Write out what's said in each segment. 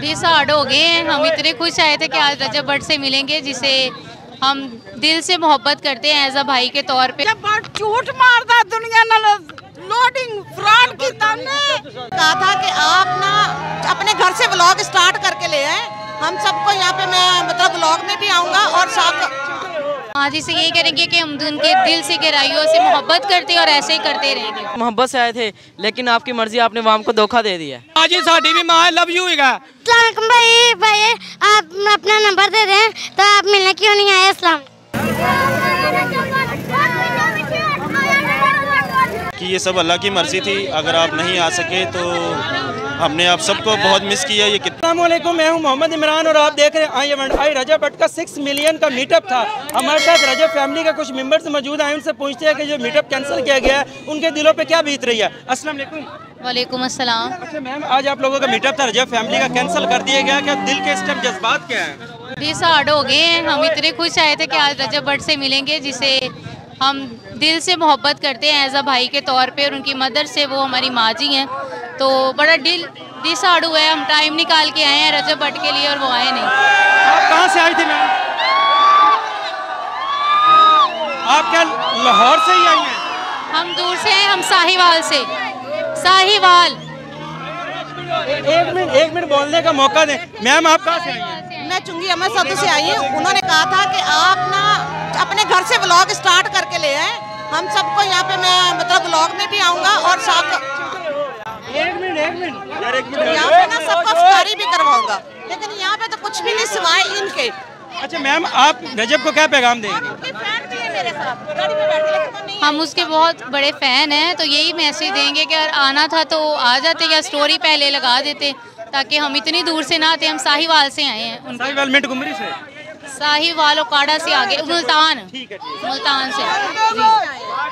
20 साल हो गए हैं। हम इतने खुश आए थे कि आज रजब भट्ट से मिलेंगे, जिसे हम दिल से मोहब्बत करते हैं एज अ भाई के तौर पे। जब झूठ मारता दुनिया नाल लोडिंग फ्रॉड की तमने कहा था कि आप ना अपने घर से व्लॉग स्टार्ट करके ले आए। हम सबको यहाँ पे मैं मतलब व्लॉग में भी आऊँगा और साथ हाँ जी से यही करेंगे कि हम उनके दिल से गहराइयों से मोहब्बत करते और ऐसे ही करते रहेंगे। मोहब्बत से आए थे लेकिन आपकी मर्जी, आपने वाम को धोखा दे दिया। हाँ जी साड़ी भी माँ लव यू है। भाई आप अपना नंबर दे दें तो आप मिलने क्यों नहीं आए? अस्सलाम कि ये सब अल्लाह की मर्जी थी। अगर आप नहीं आ सके तो हमने आप सबको बहुत मिस किया। ये अस्सलामुअलैकुम, मैं हूं मोहम्मद इमरान और आप देख रहे हैं आई रजब भट्ट का 6 मिलियन का मीटअप था। हमारे साथ रजब फैमिली के कुछ मेंबर्स मौजूद आए, उनसे पूछते हैं कि जो मीटअप कैंसिल किया गया है उनके दिलों पे क्या बीत रही है। अस्सलाम वालेकुम। वालेकुम अस्सलाम। अच्छा मैम, आज आप लोगों का मीटअप था, रजब फैमिली का कैंसिल कर दिया गया, क्या दिल के इस टाइम जज्बात क्या है? 20 साल हो गए हैं। हम इतने खुश आए थे कि आज रजब भट्ट से मिलेंगे, जिसे हम दिल से मोहब्बत करते हैं एज अ भाई के तौर पे, और उनकी मदर से वो हमारी माँ जी हैं, तो बड़ा दिल डिसऑर्डर हुआ है। हम टाइम निकाल के आए हैं रजब भट्ट के लिए और वो आए नहीं। आप कहाँ से आई थी मैम? आप क्या लाहौर से ही आई हैं? हम दूर से हैं, हम साहिवाल से। साहिवाल। एक मिनट बोलने का मौका दें। मैम आप कहाँ से आई हैं? मैं चुंगी अहमद सदू से आई हूँ। उन्होंने कहा था कि आप ना अपने घर से व्लॉग स्टार्ट करके ले आए। हम सबको यहाँ पे मैं मतलब व्लॉग में भी आऊँगा और साथ एक मिनट यहाँ पे ना सबको इफ्तारी भी करवाऊंगा, लेकिन यहाँ पे तो कुछ भी नहीं सिवाय इनके। अच्छा मैम, आप रजब को क्या पैगाम देंगे? उनके फैन भी है मेरे साथ, गाड़ी में बैठे, लेकिन वो नहीं हम उसके बहुत बड़े फ़ैन हैं, तो यही मैसेज देंगे कि अगर आना था तो आ जाते या स्टोरी पहले लगा देते, ताकि हम इतनी दूर से ना आते। हम साहिवाल से आए हैं। साहिवाल मिंट कुमरी से? साहिवाल ओकाड़ा से आगे, मुल्तान। मुल्तान से जी।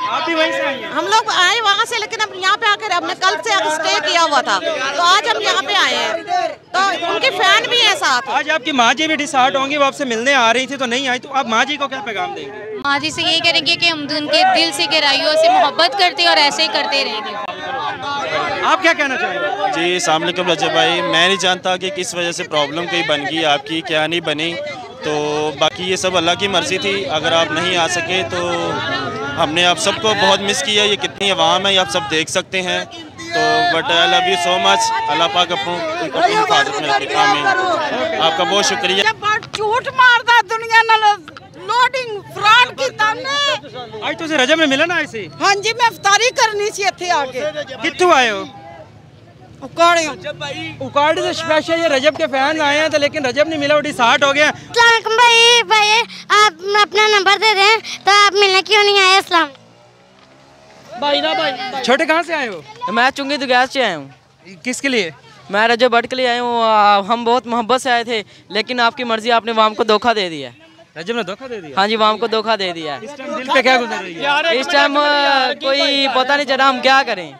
आप भी वहीं से आई हैं? हम लोग आए वहाँ से, लेकिन अब यहाँ पे आकर हमने कल से स्टे किया हुआ था, तो आज हम यहाँ पे आए हैं। तो उनके फैन भी हैं साथ। आज आपकी माँ जी भी डिसहार्ट होंगी, वो आपसे मिलने आ रही थी तो नहीं आई, तो आप माँ जी को क्या पैगाम देंगे? माँ जी से यही करेंगे कि हम उनके दिल से गहराइयों से मोहब्बत करते और ऐसे ही करते रहेंगे। आप क्या कहना चाहेंगे? जी अस्सलाम वालेकुम रजब भाई, मैं नहीं जानता कि किस वजह से प्रॉब्लम कहीं बन गई आपकी, क्या नहीं बनी, तो बाकी ये सब अल्लाह की मर्जी थी। अगर आप नहीं आ सके तो हमने आप सबको बहुत मिस किया। ये कितनी आवाम है, ये आप सब देख सकते हैं। तो but I love you so much. अल्लाह पाक अपनी हिफाजत में रखे। आमीन। आपका बहुत शुक्रिया। जब झूठ मारता दुनिया नाल लोडिंग फ्रॉड की तमने आज तुझे रजब में मिलन आए थे? हाँ जी, मैं इफ्तारी करनी सी इत्थे आके। कित्थों आए हो? उकाड़े उकाड़े से स्पेशल ये रजब के फैन आए हैं, तो लेकिन रजब नहीं मिला, वो डिसहार्ट हो गया। भाई आप अपना नंबर दे दें तो आप मिलने क्यों नहीं आए? अस्सलाम भाई छोटे कहाँ से आए हो? मैं चुंगी दुगैस से आया हूँ। किसके लिए? मैं रजब भट्ट के लिए आया हूँ। हम बहुत मोहब्बत से आए थे लेकिन आपकी मर्जी, आपने वाम को धोखा दे दिया। रजब ने धोखा दे दिया? हाँ जी, वाम को धोखा दे दिया। इस टाइम दिल पे क्या गुजर रही है? इस टाइम कोई पता नहीं चला हम क्या करें।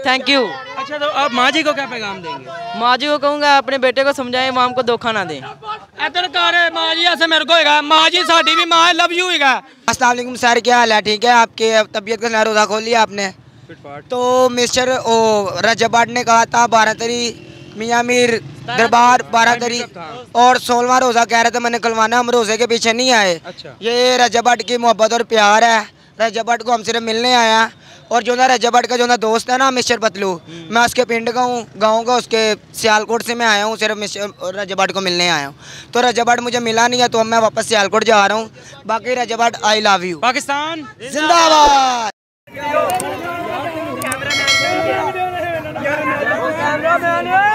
Thank you. अच्छा, तो आप माँ जी को क्या पैगाम देंगे? माँ जी को कहूँगा अपने बेटे को समझाएं, वाम को धोखा ना दें। इधर कर माँ जी ऐसे मेरे को हैगा, माँ जी साड़ी भी माँ लव यू हैगा। अस्सलाम वालेकुम सर, क्या हाल है? ठीक है, आपके तबीयत का नया रोज़ा खोल लिया आपने? तो मिस्टर रजब भट्ट ने कहा था 12 तारीख मियाँ मीर दरबार 12 तारीख और 16वां रोज़ा कह रहे थे मैंने निकलवाना, हम रोज़े के पीछे नहीं आए। अच्छा। ये रजब भट्ट की मोहब्बत और प्यार है। रजब भट्ट को हम सिर्फ मिलने आया, और जो ना रजब भट्ट का जो ना दोस्त है ना मिस्टर पतलू, मैं उसके पिंड का हूँ, गाँव का, उसके सियालकोट से मैं आया हूँ, सिर्फ मिस्टर रजब भट्ट को मिलने आया हूँ। तो रजब भट्ट मुझे मिला नहीं है, तो मैं वापस सियालकोट जा रहा हूँ। बाकी Rajab Bhatt I love you. Pakistan जिंदाबाद। कैमरा